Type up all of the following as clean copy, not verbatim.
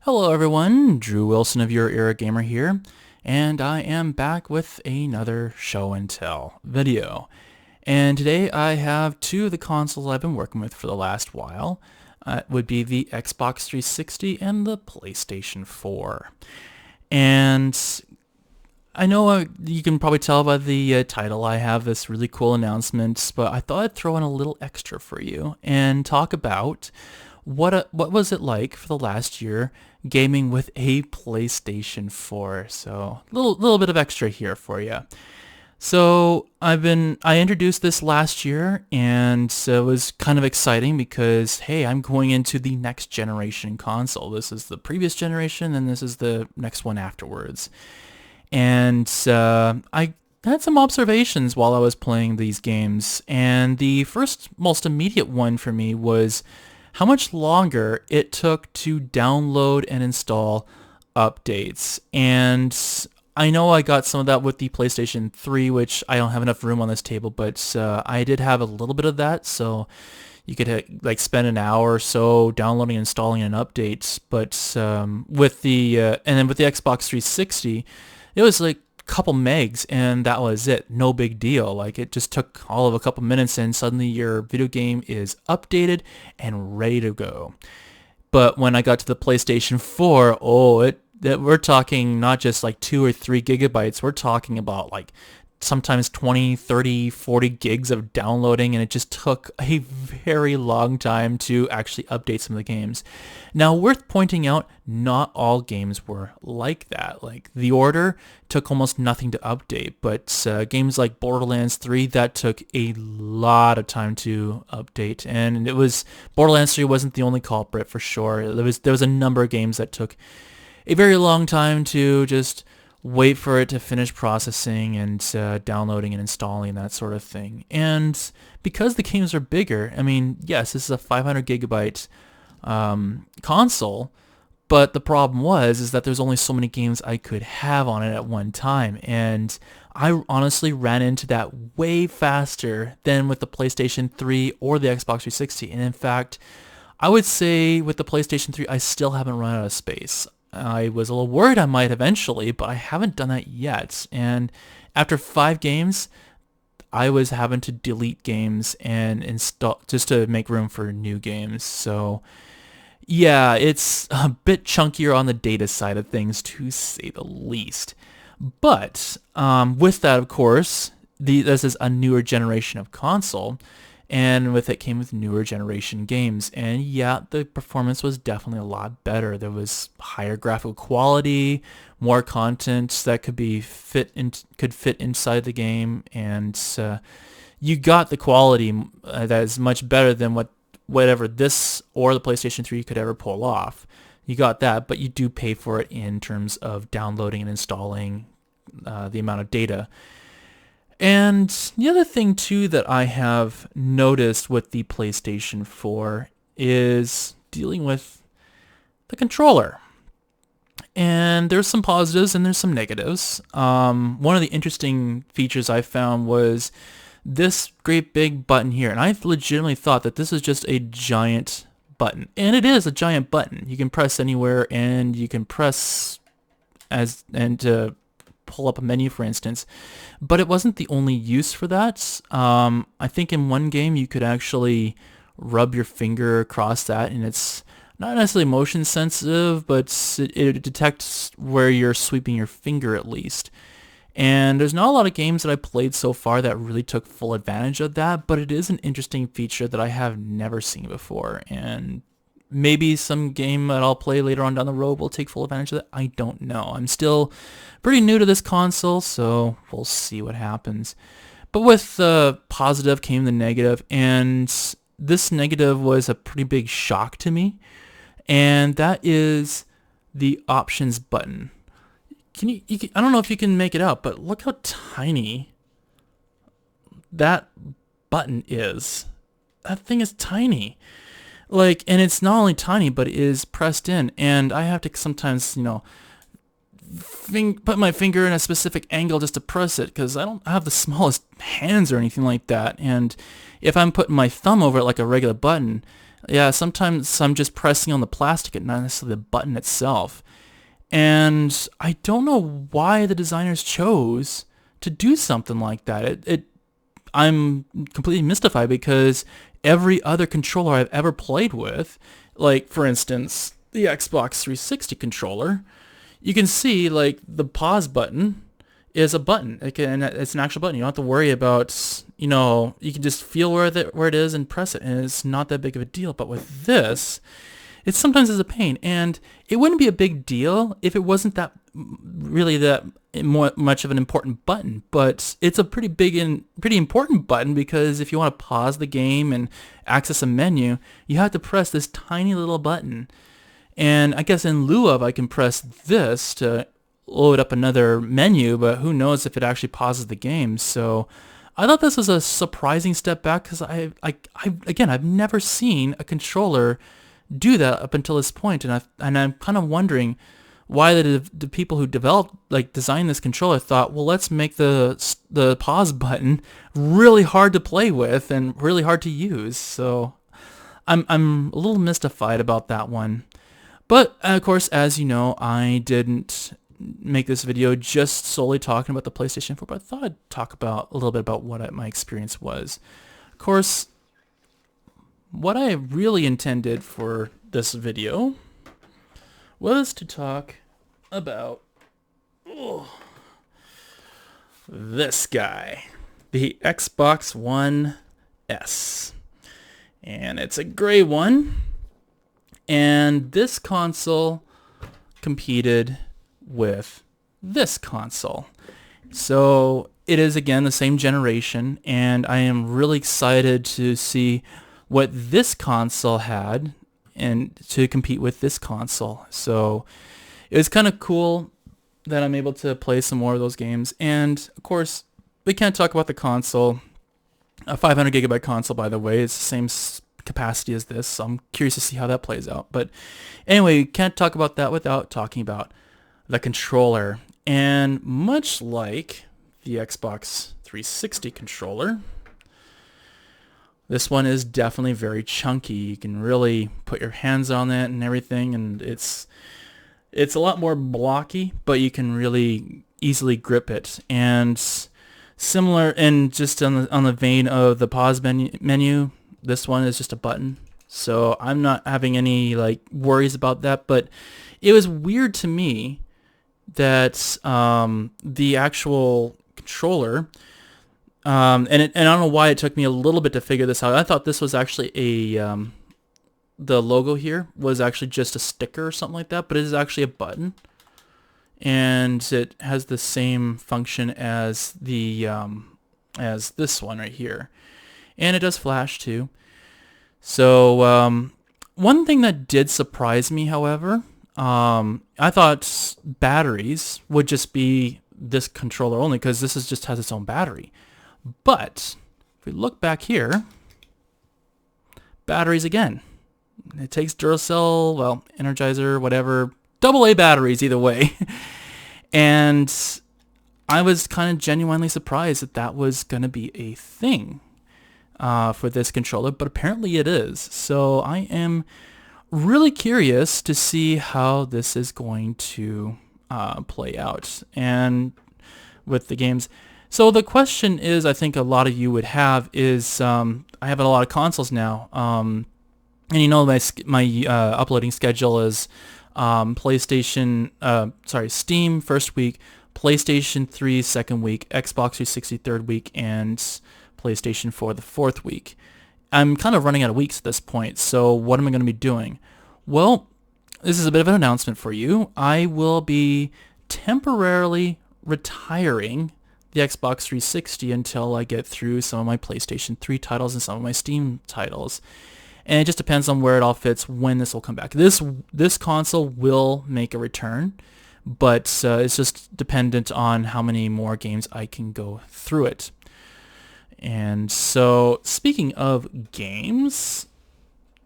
Hello everyone, Drew Wilson of Your Era Gamer here, and I am back with another show and tell video. And today I have two of the consoles I've been working with for the last while. It would be the Xbox 360 and the PlayStation 4. And I know you can probably tell by the title I have this really cool announcement, but I thought I'd throw in a little extra for you and talk about what was it like for the last year gaming with a PlayStation 4. So little bit of extra here for you. So I introduced this last year, and so it was kind of exciting because, hey, I'm going into the next generation console. This is the previous generation, and this is the next one afterwards. And I had some observations while I was playing these games, and the first most immediate one for me was how much longer it took to download and install updates. And I know I got some of that with the PlayStation 3, which I don't have enough room on this table, but I did have a little bit of that, so you could like spend an hour or so downloading and installing an update. But with the and then with the Xbox 360, it was like couple megs and that was it. No big deal. Like, it just took all of a couple minutes and suddenly your video game is updated and ready to go. But when I got to the PlayStation 4, we're talking not just like 2 or 3 gigabytes. We're talking about like sometimes 20, 30, 40 gigs of downloading, and it just took a very long time to actually update some of the games. Now, worth pointing out, not all games were like that. Like, The Order took almost nothing to update, but games like Borderlands 3, that took a lot of time to update, and Borderlands 3 wasn't the only culprit for sure. There was a number of games that took a very long time to just wait for it to finish processing and downloading and installing, that sort of thing. And because the games are bigger, I mean, yes, this is a 500 gigabyte console, but the problem is that there's only so many games I could have on it at one time. And I honestly ran into that way faster than with the PlayStation 3 or the Xbox 360. And in fact, I would say with the PlayStation 3, I still haven't run out of space. I was a little worried I might eventually, but I haven't done that yet. And after 5 games, I was having to delete games and install just to make room for new games. So yeah, it's a bit chunkier on the data side of things, to say the least. But with that, of course, this is a newer generation of console, and with it came with newer generation games. And yeah, the performance was definitely a lot better. There was higher graphical quality, more content that could fit inside the game, and you got the quality that is much better than whatever this or the PlayStation 3 could ever pull off. You got that, but you do pay for it in terms of downloading and installing the amount of data. And the other thing too that I have noticed with the PlayStation 4 is dealing with the controller. And there's some positives and there's some negatives. One of the interesting features I found was this great big button here. And I legitimately thought that this is just a giant button. And it is a giant button. You can press anywhere, and you can press to pull up a menu, for instance. But it wasn't the only use for that. I think in one game you could actually rub your finger across that, and it's not necessarily motion sensitive, but it detects where you're sweeping your finger at least. And there's not a lot of games that I played so far that really took full advantage of that, but it is an interesting feature that I have never seen before. And maybe some game that I'll play later on down the road will take full advantage of that. I don't know. I'm still pretty new to this console, so we'll see what happens. But with the positive came the negative, and this negative was a pretty big shock to me, and that is the options button. I don't know if you can make it out, but look how tiny that button is. That thing is tiny. Like, and it's not only tiny, but it is pressed in, and I have to sometimes, put my finger in a specific angle just to press it, because I don't have the smallest hands or anything like that. And if I'm putting my thumb over it like a regular button, Yeah, sometimes I'm just pressing on the plastic and not necessarily the button itself. And I don't know why the designers chose to do something like that. I'm completely mystified because every other controller I've ever played with, like for instance, the Xbox 360 controller, you can see like the pause button is a button. And it's an actual button. You don't have to worry about, you can just feel where it is and press it, and it's not that big of a deal. But with this, it sometimes is a pain, and it wouldn't be a big deal if it wasn't that really that much of an important button. But it's a pretty big and pretty important button, because if you want to pause the game and access a menu, you have to press this tiny little button. And I guess in lieu of, I can press this to load up another menu, but who knows if it actually pauses the game. So I thought this was a surprising step back, because I've never seen a controller do that up until this point, and I'm kind of wondering why the people who designed this controller thought, well, let's make the pause button really hard to play with and really hard to use. So I'm a little mystified about that one. But of course, as you know, I didn't make this video just solely talking about the PlayStation 4, but I thought I'd talk a little bit about what my experience was. Of course, what I really intended for this video was to talk about this guy, the Xbox One S. And it's a gray one. And this console competed with this console. So it is, again, the same generation, and I am really excited to see what this console had and to compete with this console. So it was kind of cool that I'm able to play some more of those games. And of course, we can't talk about the console. A 500 gigabyte console, by the way, is the same capacity as this, so I'm curious to see how that plays out. But anyway, you can't talk about that without talking about the controller. And much like the Xbox 360 controller, this one is definitely very chunky. You can really put your hands on it and everything, and it's a lot more blocky, but you can really easily grip it. And similar, and just on the vein of the pause menu, this one is just a button. So I'm not having any worries about that. But it was weird to me that the actual controller, and I don't know why it took me a little bit to figure this out. I thought this was actually the logo here was actually just a sticker or something like that, but it is actually a button, and it has the same function as as this one right here, and it does flash too. So one thing that did surprise me, however, I thought batteries would just be this controller only, because this just has its own battery. But if we look back here, batteries again. It takes Duracell, Energizer, whatever, AA batteries either way. And I was kind of genuinely surprised that was going to be a thing for this controller, but apparently it is. So I am really curious to see how this is going to play out and with the games. So the question is, I think a lot of you would have is, I have a lot of consoles now, and my uploading schedule is Steam first week, PlayStation 3 second week, Xbox 360 third week, and PlayStation 4 the fourth week. I'm kind of running out of weeks at this point, so what am I going to be doing? Well, this is a bit of an announcement for you. I will be temporarily retiring the Xbox 360 until I get through some of my PlayStation 3 titles and some of my Steam titles. And it just depends on where it all fits, when this will come back. This console will make a return, but it's just dependent on how many more games I can go through it. And so, speaking of games,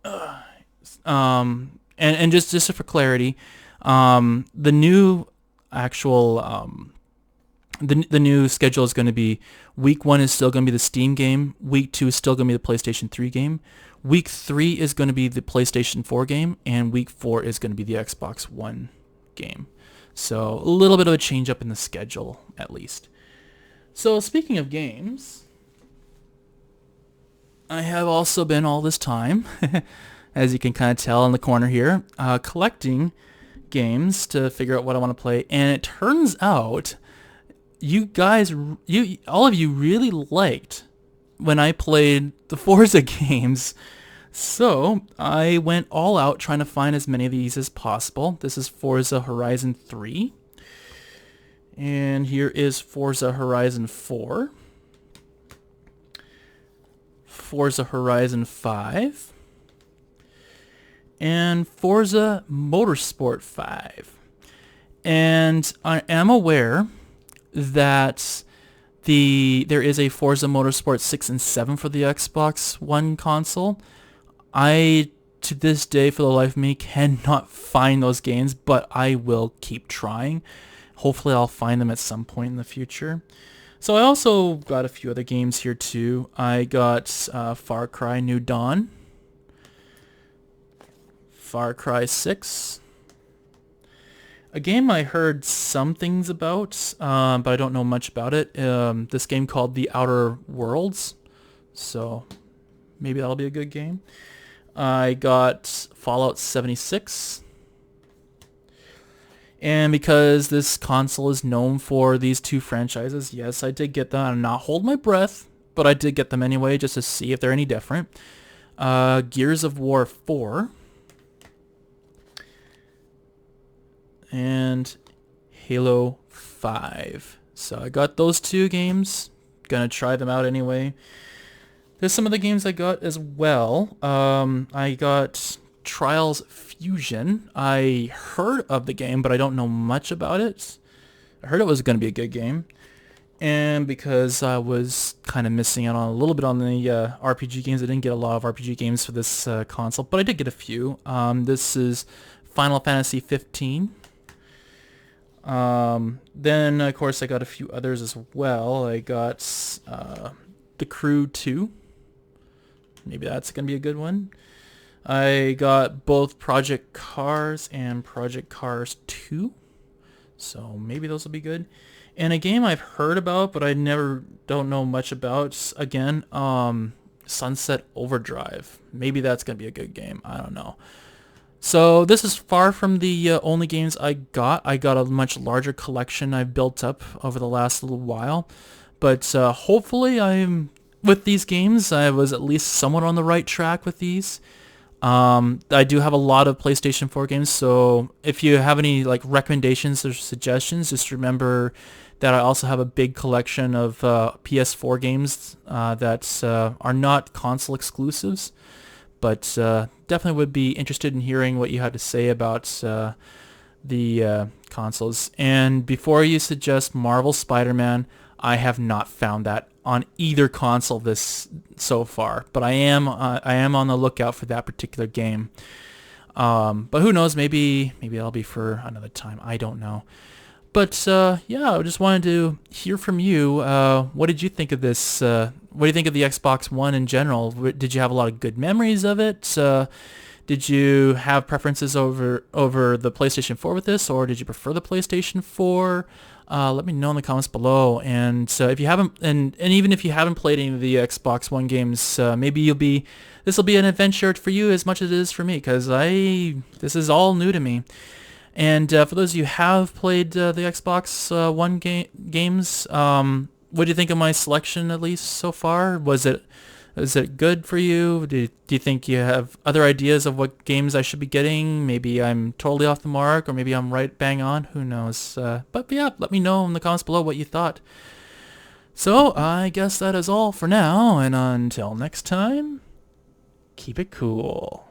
and just for clarity, the new actual the new schedule is going to be week 1 is still going to be the Steam game, week 2 is still going to be the PlayStation 3 game, Week 3 is going to be the PlayStation 4 game, and Week 4 is going to be the Xbox One game. So a little bit of a change up in the schedule, at least. So speaking of games, I have also been all this time, as you can kind of tell in the corner here, collecting games to figure out what I want to play. And it turns out you guys, all of you really liked when I played the Forza games. So I went all out trying to find as many of these as possible. This is Forza Horizon 3. And here is Forza Horizon 4. Forza Horizon 5. And Forza Motorsport 5. And I am aware that there is a Forza Motorsport 6 and 7 for the Xbox One console. I, to this day, for the life of me, cannot find those games, but I will keep trying. Hopefully I'll find them at some point in the future. So I also got a few other games here too. I got Far Cry New Dawn, Far Cry 6, a game I heard some things about, but I don't know much about it. This game called The Outer Worlds, so maybe that'll be a good game. I got Fallout 76. And because this console is known for these two franchises, yes, I did get them. I'm not holding my breath, but I did get them anyway just to see if they're any different. Gears of War 4. And Halo 5. So I got those two games. Gonna try them out anyway. There's some of the games I got as well. I got Trials Fusion. I heard of the game, but I don't know much about it. I heard it was going to be a good game. And because I was kind of missing out on a little bit on the RPG games, I didn't get a lot of RPG games for this console, but I did get a few. This is Final Fantasy 15. Then, of course, I got a few others as well. I got The Crew 2. Maybe that's going to be a good one. I got both Project Cars and Project Cars 2. So maybe those will be good. And a game I've heard about, but I don't know much about, again, Sunset Overdrive. Maybe that's going to be a good game. I don't know. So this is far from the only games I got. I got a much larger collection I've built up over the last little while. But hopefully with these games, I was at least somewhat on the right track with these. I do have a lot of PlayStation 4 games, so if you have any recommendations or suggestions, just remember that I also have a big collection of PS4 games that are not console exclusives, but definitely would be interested in hearing what you had to say about the consoles. And before you suggest Marvel Spider-Man, I have not found that on either console so far, but I am on the lookout for that particular game. But who knows? Maybe that'll be for another time. I don't know. But yeah, I just wanted to hear from you. What did you think of this? What do you think of the Xbox One in general? Did you have a lot of good memories of it? Did you have preferences over the PlayStation 4 with this, or did you prefer the PlayStation 4? Let me know in the comments below. And if you haven't, and even if you haven't played any of the Xbox One games, maybe this will be an adventure for you as much as it is for me, because this is all new to me. And for those of you who have played the Xbox One games, what do you think of my selection, at least so far? Is it good for you? Do you think you have other ideas of what games I should be getting? Maybe I'm totally off the mark, or maybe I'm right bang on. Who knows? But yeah, let me know in the comments below what you thought. So I guess that is all for now, and until next time, keep it cool.